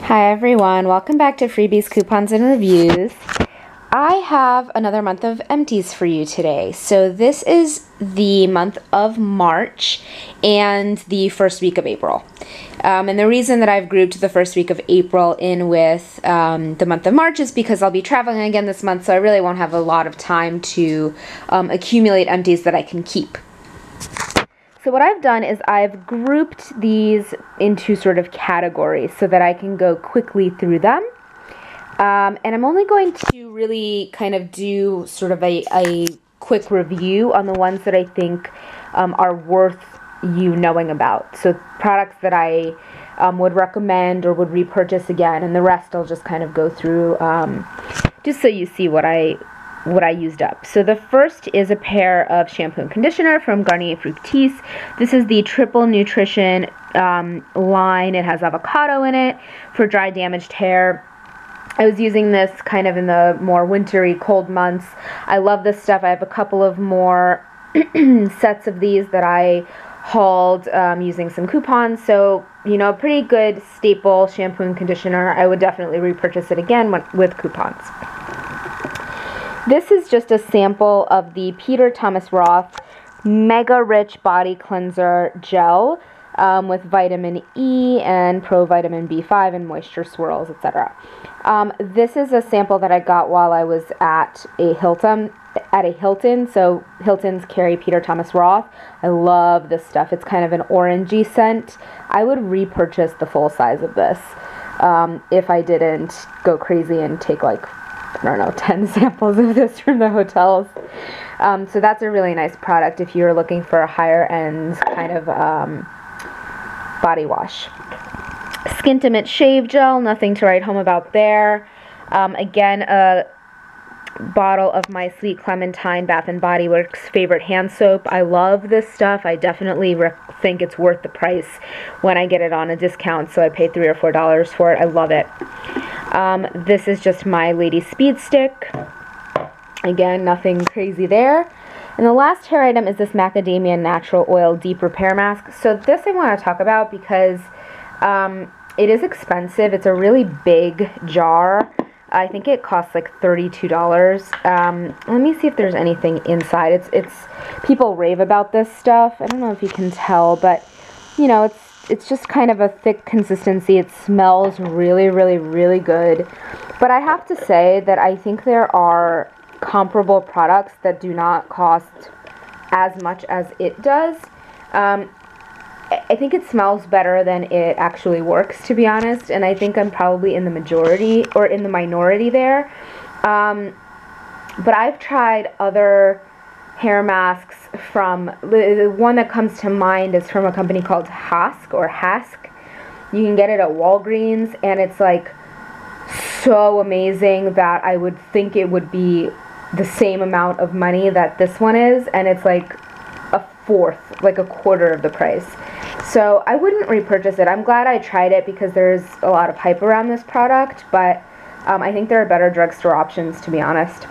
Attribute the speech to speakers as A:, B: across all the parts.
A: Hi everyone, welcome back to Freebies, Coupons, and Reviews. I have another month of empties for you today. So this is the month of March and the first week of April. And the reason that I've grouped the first week of April in with the month of March is because I'll be traveling again this month, so I really won't have a lot of time to accumulate empties that I can keep. So what I've done is I've grouped these into sort of categories so that I can go quickly through them. And I'm only going to really kind of do sort of a quick review on the ones that I think are worth you knowing about. So products that I would recommend or would repurchase again, and the rest I'll just kind of go through just so you see what I used up. So the first is a pair of shampoo and conditioner from Garnier Fructis. This is the Triple Nutrition line. It has avocado in it for dry, damaged hair. I was using this kind of in the more wintry, cold months. I love this stuff. I have a couple of more sets of these that I hauled using some coupons. So, you know, a pretty good staple shampoo and conditioner. I would definitely repurchase it again with coupons. This is just a sample of the Peter Thomas Roth Mega Rich Body Cleanser Gel with vitamin E and provitamin B5 and moisture swirls, etc. This is a sample that I got while I was at a Hilton. So Hilton's carry Peter Thomas Roth. I love this stuff. It's kind of an orangey scent. I would repurchase the full size of this if I didn't go crazy and take like, I don't know, 10 samples of this from the hotels. So that's a really nice product if you're looking for a higher end kind of body wash. Skintimate Shave Gel, nothing to write home about there. Again, a bottle of my Sweet Clementine Bath & Body Works favorite hand soap. I love this stuff. I definitely think it's worth the price when I get it on a discount, so I paid $3 or $4 for it. I love it. This is just my Lady Speed Stick. Again, nothing crazy there. And the last hair item is this Macadamia Natural Oil Deep Repair Mask. So this I want to talk about because it is expensive. It's a really big jar. I think it costs like $32. Let me see if there's anything inside. It's people rave about this stuff. I don't know if you can tell, but you know, it's just kind of a thick consistency. It smells really, really, really good. But I have to say that I think there are comparable products that do not cost as much as it does. I think it smells better than it actually works, to be honest, and I think I'm probably in the majority or in the minority there. But I've tried other hair masks from, the one that comes to mind is from a company called Hask. You can get it at Walgreens, and it's like so amazing that I would think it would be the same amount of money that this one is, and it's like a fourth, like a quarter of the price. So I wouldn't repurchase it. I'm glad I tried it because there's a lot of hype around this product, but I think there are better drugstore options, to be honest.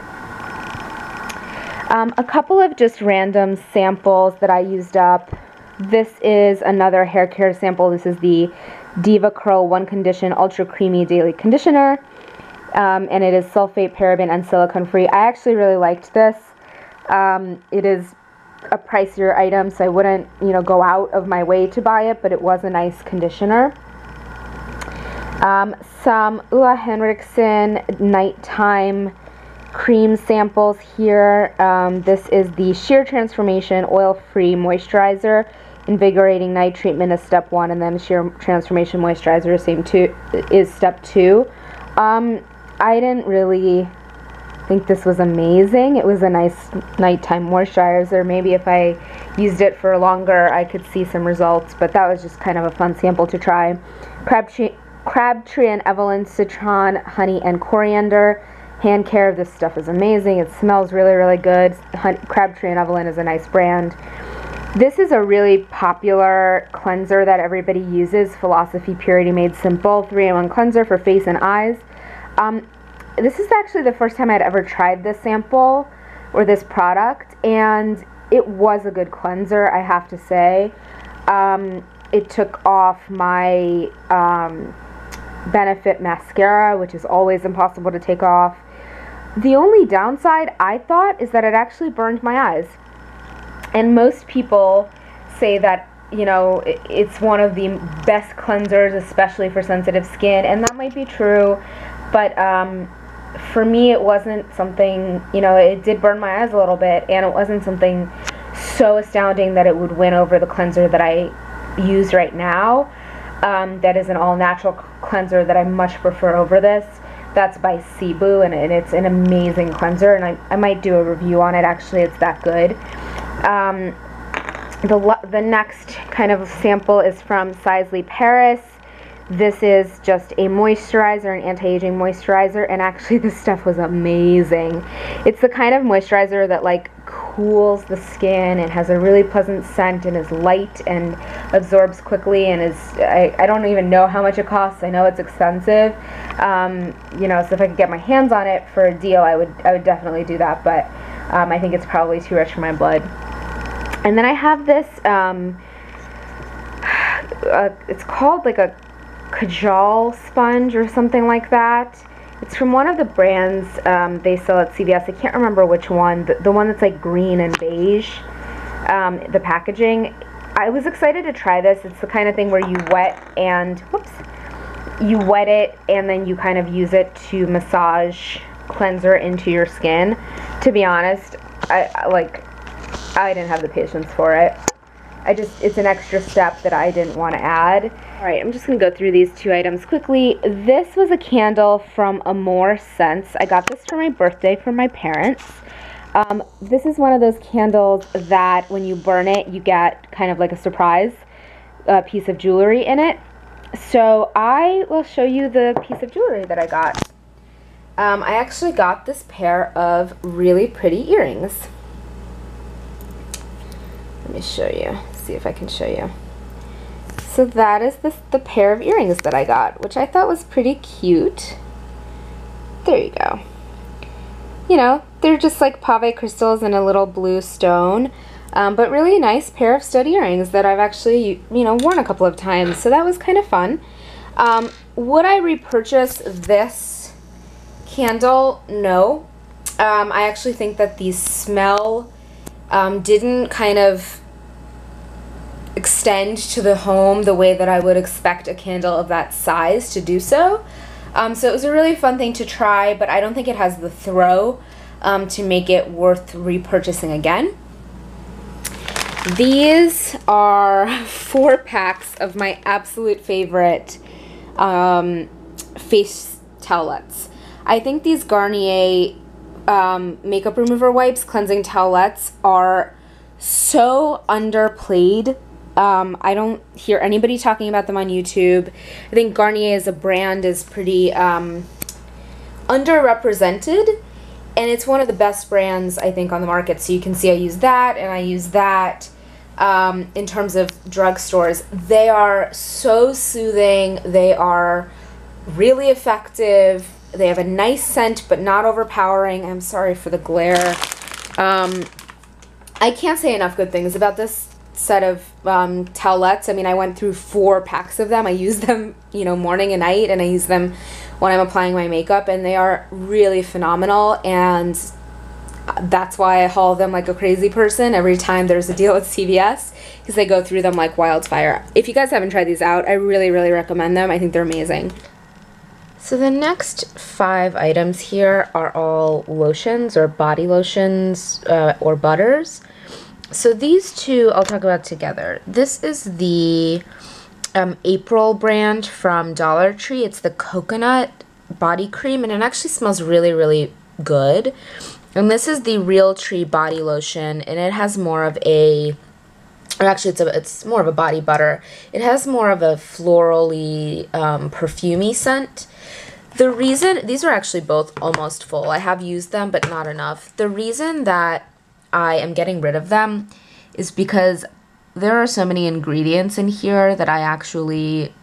A: A couple of just random samples that I used up. This is another hair care sample. This is the Diva Curl One Condition Ultra Creamy Daily Conditioner. And it is sulfate, paraben, and silicone free. I actually really liked this. It is a pricier item, so I wouldn't, you know, go out of my way to buy it, but it was a nice conditioner. Some Ulla Henriksen nighttime cream samples here. This is the Sheer Transformation Oil-Free Moisturizer. Invigorating Night Treatment is step 1, and then Sheer Transformation Moisturizer is step 2. I didn't really think this was amazing. It was a nice nighttime moisturizer. Maybe if I used it for longer, I could see some results, but that was just kind of a fun sample to try. Crabtree and Evelyn Citron, Honey, and Coriander. Hand care. This stuff is amazing. It smells really, really good. Crabtree and Evelyn is a nice brand. This is a really popular cleanser that everybody uses. Philosophy Purity Made Simple 3-in-1 cleanser for face and eyes. This is actually the first time I'd ever tried this sample or this product, and it was a good cleanser, I have to say. It took off my Benefit mascara, which is always impossible to take off. The only downside, I thought, is that it actually burned my eyes. And most people say that, you know, it's one of the best cleansers, especially for sensitive skin, and that might be true, but for me it wasn't something, you know, it did burn my eyes a little bit, and it wasn't something so astounding that it would win over the cleanser that I use right now. That is an all-natural cleanser that I much prefer over this. That's by Cebu, and it's an amazing cleanser, and I might do a review on it. Actually, it's that good. The next kind of sample is from Sisley Paris. This is just a moisturizer, an anti-aging moisturizer, and actually this stuff was amazing. It's the kind of moisturizer that like cools the skin and has a really pleasant scent and is light and absorbs quickly, and is, I don't even know how much it costs. I know it's expensive. You know, so if I could get my hands on it for a deal, I would definitely do that, but I think it's probably too rich for my blood. And then I have this, it's called like a Kajal sponge or something like that. It's from one of the brands they sell at CVS. I can't remember which one. The one that's like green and beige, the packaging. I was excited to try this. It's the kind of thing where you wet it and then you kind of use it to massage cleanser into your skin. To be honest, I didn't have the patience for it. It's an extra step that I didn't want to add. Alright, I'm just going to go through these two items quickly. This was a candle from Amore Scents. I got this for my birthday from my parents. This is one of those candles that when you burn it, you get kind of like a surprise piece of jewelry in it. So I will show you the piece of jewelry that I got. I actually got this pair of really pretty earrings. Let me show you, see if I can show you. So that is the pair of earrings that I got, which I thought was pretty cute. There you go. You know, they're just like pave crystals and a little blue stone, but really nice pair of stud earrings that I've actually, you know, worn a couple of times, so that was kind of fun. Would I repurchase this candle? No. I actually think that the smell didn't kind of extend to the home the way that I would expect a candle of that size to do so. So it was a really fun thing to try, but I don't think it has the throw to make it worth repurchasing again. These are 4 packs of my absolute favorite face towelettes. I think these Garnier makeup remover wipes, cleansing towelettes, are so underplayed. I don't hear anybody talking about them on YouTube. I think Garnier as a brand is pretty underrepresented, and it's one of the best brands I think on the market. So you can see I use that, and I use that in terms of drugstores. They are so soothing. They are really effective. They have a nice scent, but not overpowering. I'm sorry for the glare. I can't say enough good things about this set of towelettes. I mean, I went through 4 packs of them. I use them, you know, morning and night, and I use them when I'm applying my makeup, and they are really phenomenal, and that's why I haul them like a crazy person every time there's a deal at CVS, because they go through them like wildfire. If you guys haven't tried these out, I really, really recommend them. I think they're amazing. So the next 5 items here are all lotions or body lotions or butters. So these two I'll talk about together. This is the April brand from Dollar Tree. It's the coconut body cream, and it actually smells really, really good. And this is the Real Tree body lotion, and it has more of a, or actually it's more of a body butter. It has more of a florally, perfumey scent. The reason, these are actually both almost full. I have used them, but not enough. The reason that I am getting rid of them is because there are so many ingredients in here that I actually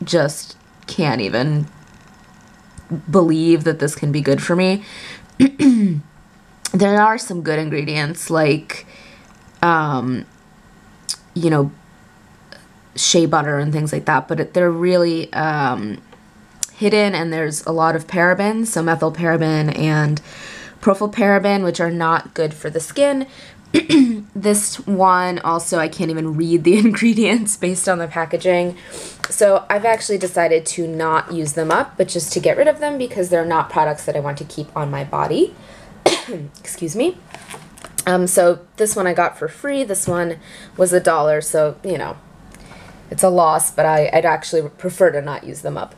A: just can't even believe that this can be good for me. There are some good ingredients like, you know, shea butter and things like that, but they're really, hidden, and there's a lot of parabens, so methylparaben and propylparaben, which are not good for the skin. This one also, I can't even read the ingredients based on the packaging. So I've actually decided to not use them up, but just to get rid of them because they're not products that I want to keep on my body. Excuse me. So this one I got for free. This one was $1, so, you know, it's a loss, but I'd actually prefer to not use them up.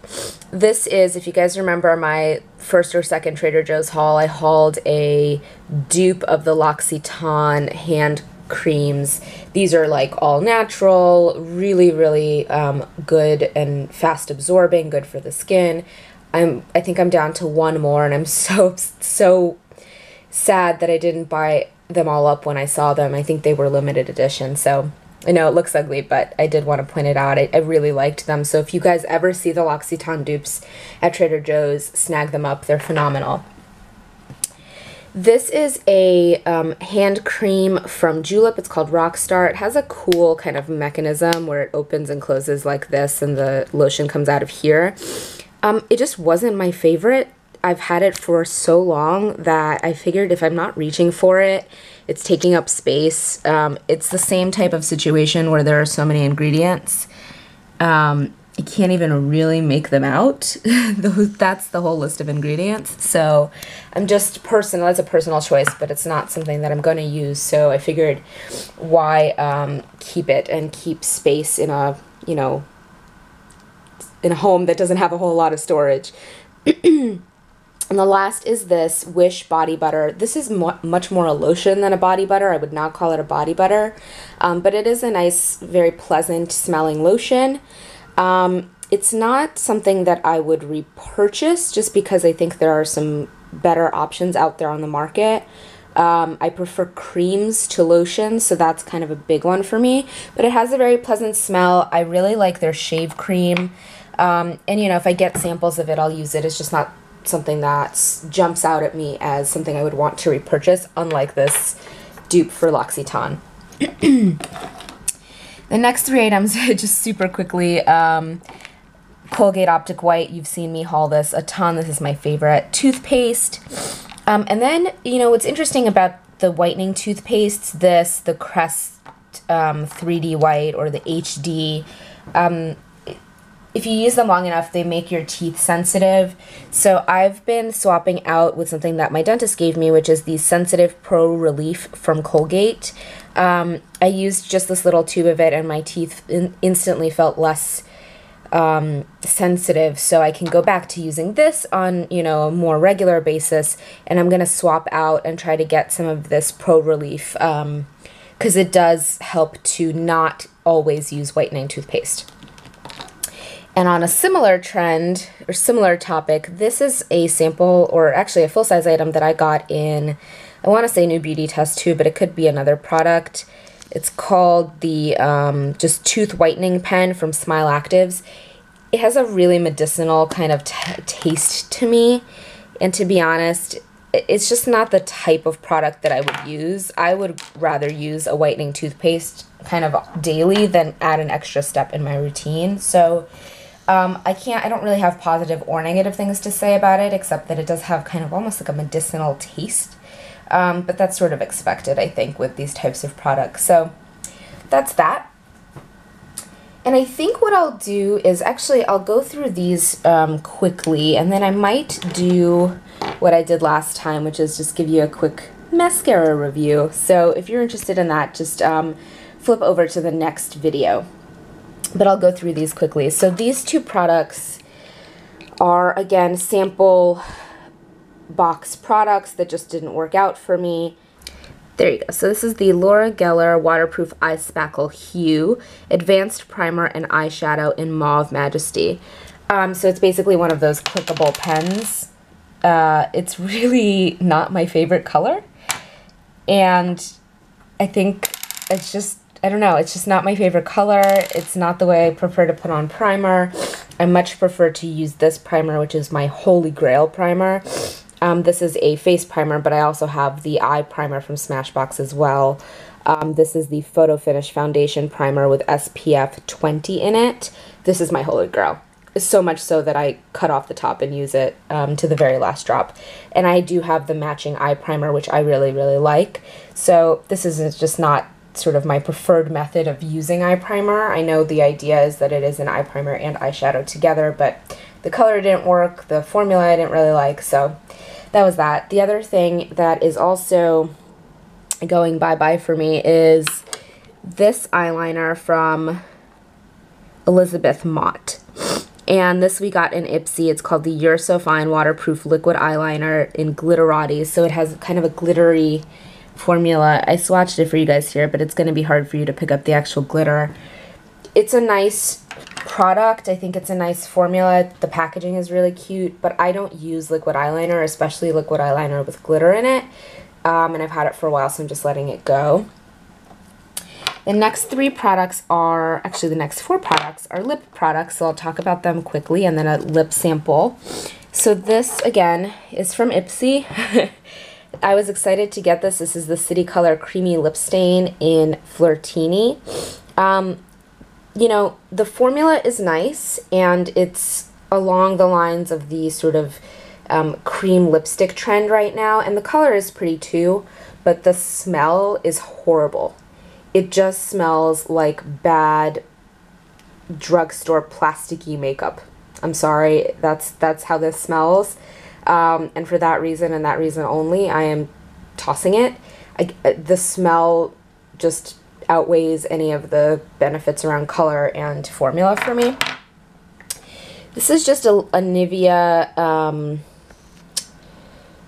A: This is, if you guys remember my first or second Trader Joe's haul, I hauled a dupe of the L'Occitane hand creams. These are like all natural, really, really good and fast absorbing, good for the skin. I think I'm down to one more, and I'm so sad that I didn't buy them all up when I saw them. I think they were limited edition, so I know it looks ugly, but I did want to point it out. I really liked them, so if you guys ever see the L'Occitane dupes at Trader Joe's, snag them up. They're phenomenal. This is a hand cream from Julep. It's called Rockstar. It has a cool kind of mechanism where it opens and closes like this, and the lotion comes out of here. It just wasn't my favorite. I've had it for so long that I figured if I'm not reaching for it, it's taking up space. It's the same type of situation where there are so many ingredients. I can't even really make them out. That's the whole list of ingredients. So I'm just personal. It's a personal choice, but it's not something that I'm going to use. So I figured why keep it and keep space in a, you know, in a home that doesn't have a whole lot of storage. And the last is this Wish body butter. This is much more a lotion than a body butter. I would not call it a body butter, but it is a nice, very pleasant smelling lotion. It's not something that I would repurchase just because I think there are some better options out there on the market. I prefer creams to lotions, so that's kind of a big one for me, but it has a very pleasant smell. I really like their shave cream, and you know, if I get samples of it, I'll use it. It's just not something that jumps out at me as something I would want to repurchase, unlike this dupe for L'Occitane. The next three items, just super quickly, Colgate Optic White. You've seen me haul this a ton. This is my favorite. Toothpaste. And then, you know, what's interesting about the whitening toothpastes, the Crest 3D White or the HD, if you use them long enough, they make your teeth sensitive. So I've been swapping out with something that my dentist gave me, which is the Sensitive Pro Relief from Colgate. I used just this little tube of it, and my teeth instantly felt less sensitive. So I can go back to using this on, you know, a more regular basis, and I'm going to swap out and try to get some of this Pro Relief because it does help to not always use whitening toothpaste. And on a similar trend, or similar topic, this is a sample, or actually a full-size item that I got in, I want to say New Beauty Test too, but it could be another product. It's called the just Tooth Whitening Pen from Smile Actives. It has a really medicinal kind of taste to me, and to be honest, it's just not the type of product that I would use. I would rather use a whitening toothpaste kind of daily than add an extra step in my routine. So I don't really have positive or negative things to say about it, except that it does have kind of almost like a medicinal taste. But that's sort of expected, I think, with these types of products. So that's that. And I think what I'll do is actually I'll go through these quickly, and then I might do what I did last time, which is just give you a quick mascara review. So if you're interested in that, just flip over to the next video. But I'll go through these quickly. So these two products are, again, sample box products that just didn't work out for me. There you go. So this is the Laura Geller Waterproof Eye Spackle Hue Advanced Primer and Eyeshadow in Mauve Majesty. So it's basically one of those clickable pens. It's really not my favorite color. And I think it's just, I don't know, it's just not my favorite color. It's not the way I prefer to put on primer. I much prefer to use this primer, which is my Holy Grail primer. This is a face primer, but I also have the eye primer from Smashbox as well. This is the Photo Finish Foundation Primer with SPF 20 in it. This is my Holy Grail. so much so that I cut off the top and use it to the very last drop. And I do have the matching eye primer, which I really, really like. So this is just not sort of my preferred method of using eye primer. I know the idea is that it is an eye primer and eyeshadow together, but the color didn't work, the formula I didn't really like, so that was that. The other thing that is also going bye-bye for me is this eyeliner from Elizabeth Mott. And this we got in Ipsy. It's called the You're So Fine Waterproof Liquid Eyeliner in Glitterati. So it has kind of a glittery formula. I swatched it for you guys here, but it's going to be hard for you to pick up the actual glitter. It's a nice product. I think it's a nice formula. The packaging is really cute, but I don't use liquid eyeliner, especially liquid eyeliner with glitter in it. And I've had it for a while, so I'm just letting it go. The next three products are, actually the next four products are lip products, so I'll talk about them quickly, and then a lip sample. So this, again, is from Ipsy. I was excited to get this. This is the City Color Creamy Lip Stain in Flirtini. You know, the formula is nice, and it's along the lines of the sort of cream lipstick trend right now, and the color is pretty too, but the smell is horrible. It just smells like bad drugstore plasticky makeup. I'm sorry, that's how this smells. And for that reason and that reason only, I am tossing it. The smell just outweighs any of the benefits around color and formula for me. This is just a Nivea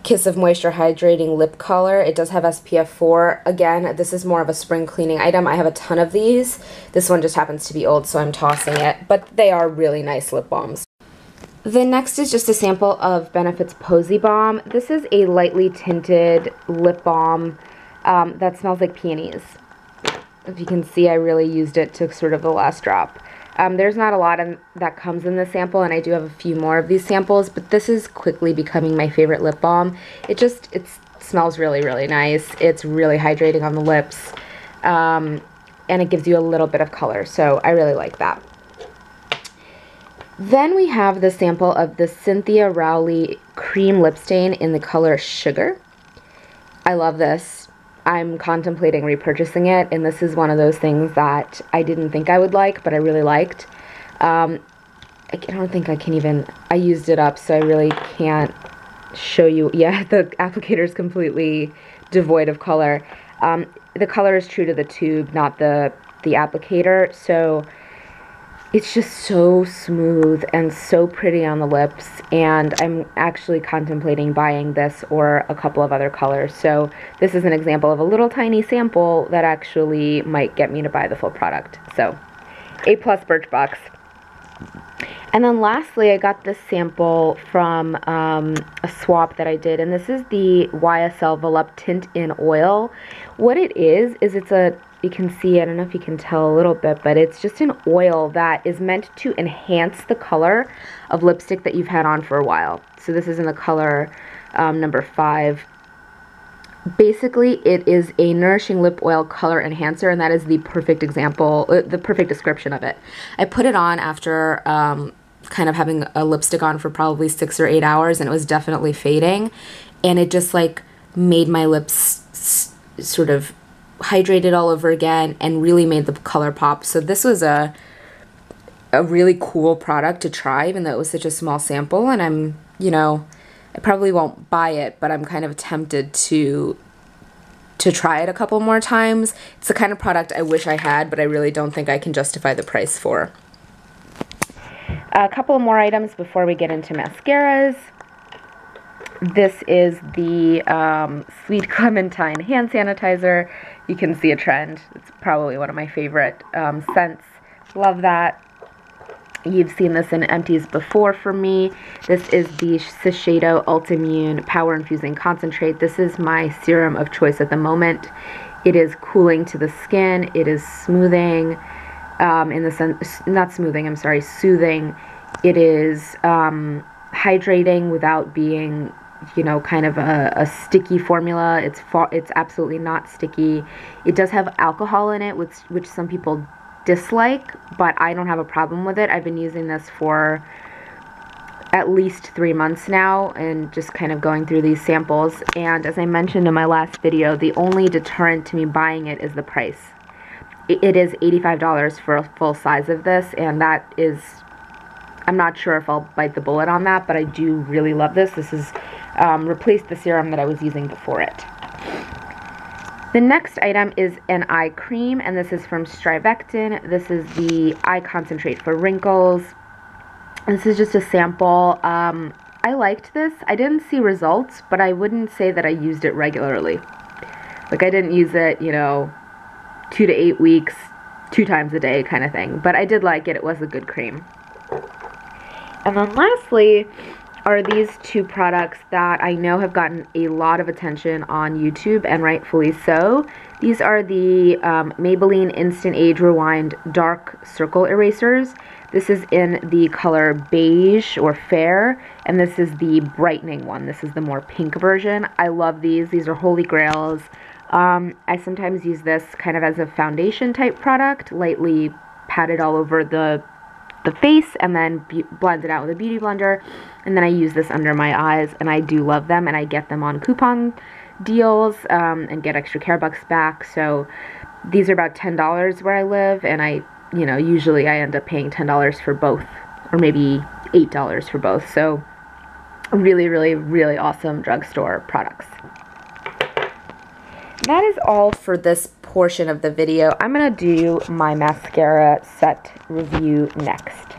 A: Kiss of Moisture Hydrating Lip Color. It does have SPF 4. Again, this is more of a spring cleaning item. I have a ton of these. This one just happens to be old, so I'm tossing it. But they are really nice lip balms. The next is just a sample of Benefit's Posy Balm. This is a lightly tinted lip balm that smells like peonies. If you can see, I really used it to sort of the last drop. There's not a lot that comes in this sample, and I do have a few more of these samples, but this is quickly becoming my favorite lip balm. It smells really, really nice. It's really hydrating on the lips, and it gives you a little bit of color, so I really like that. Then we have the sample of the Cynthia Rowley Cream Lip Stain in the color Sugar. I love this. I'm contemplating repurchasing it, and this is one of those things that I didn't think I would like, but I really liked. I don't think I can even, I used it up, so I really can't show you. Yeah, the applicator is completely devoid of color. The color is true to the tube, not the applicator, so it's just so smooth and so pretty on the lips, and I'm actually contemplating buying this or a couple of other colors. So this is an example of a little tiny sample that actually might get me to buy the full product. So A+ Birchbox. And then lastly, I got this sample from a swap that I did, and this is the YSL Volupte Tint in Oil. What it is it's a, you can see, I don't know if you can tell a little bit, but it's just an oil that is meant to enhance the color of lipstick that you've had on for a while. So this is in the color number 5. Basically, it is a nourishing lip oil color enhancer, and that is the perfect example, the perfect description of it. I put it on after kind of having a lipstick on for probably 6 or 8 hours, and it was definitely fading, and it just like made my lips sort of hydrated all over again and really made the color pop. So this was a really cool product to try, even though it was such a small sample, and I'm, you know, I probably won't buy it, but I'm kind of tempted to try it a couple more times. It's the kind of product I wish I had, but I really don't think I can justify the price for. A couple more items before we get into mascaras. This is the Sweet Clementine hand sanitizer. You can see a trend. It's probably one of my favorite scents. Love that. You've seen this in Empties before for me. This is the Shiseido Ultimune Power Infusing Concentrate. This is my serum of choice at the moment. It is cooling to the skin. It is smoothing, in the sense, not smoothing, I'm sorry, soothing. It is hydrating without being, you know, kind of a sticky formula. It's absolutely not sticky. It does have alcohol in it, which some people dislike, but I don't have a problem with it. I've been using this for at least 3 months now and just kind of going through these samples. And as I mentioned in my last video, the only deterrent to me buying it is the price. It is $85 for a full size of this, and that is, I'm not sure if I'll bite the bullet on that, but I do really love this. This has replaced the serum that I was using before it. The next item is an eye cream, and this is from Strivectin. This is the eye concentrate for wrinkles. This is just a sample. I liked this. I didn't see results, but I wouldn't say that I used it regularly. Like, I didn't use it, you know, 2 to 8 weeks, 2 times a day kind of thing. But I did like it. It was a good cream. And then lastly are these 2 products that I know have gotten a lot of attention on YouTube, and rightfully so. These are the Maybelline Instant Age Rewind Dark Circle Erasers. This is in the color beige or fair, and this is the brightening one. This is the more pink version. I love these. These are holy grails. I sometimes use this kind of as a foundation type product, lightly pat it all over the face, and then blend it out with a beauty blender, and then I use this under my eyes, and I do love them, and I get them on coupon deals and get extra care bucks back. So these are about $10 where I live, and you know, usually I end up paying $10 for both, or maybe $8 for both. So really, really, really awesome drugstore products. That is all for this portion of the video. I'm going to do my mascara set review next.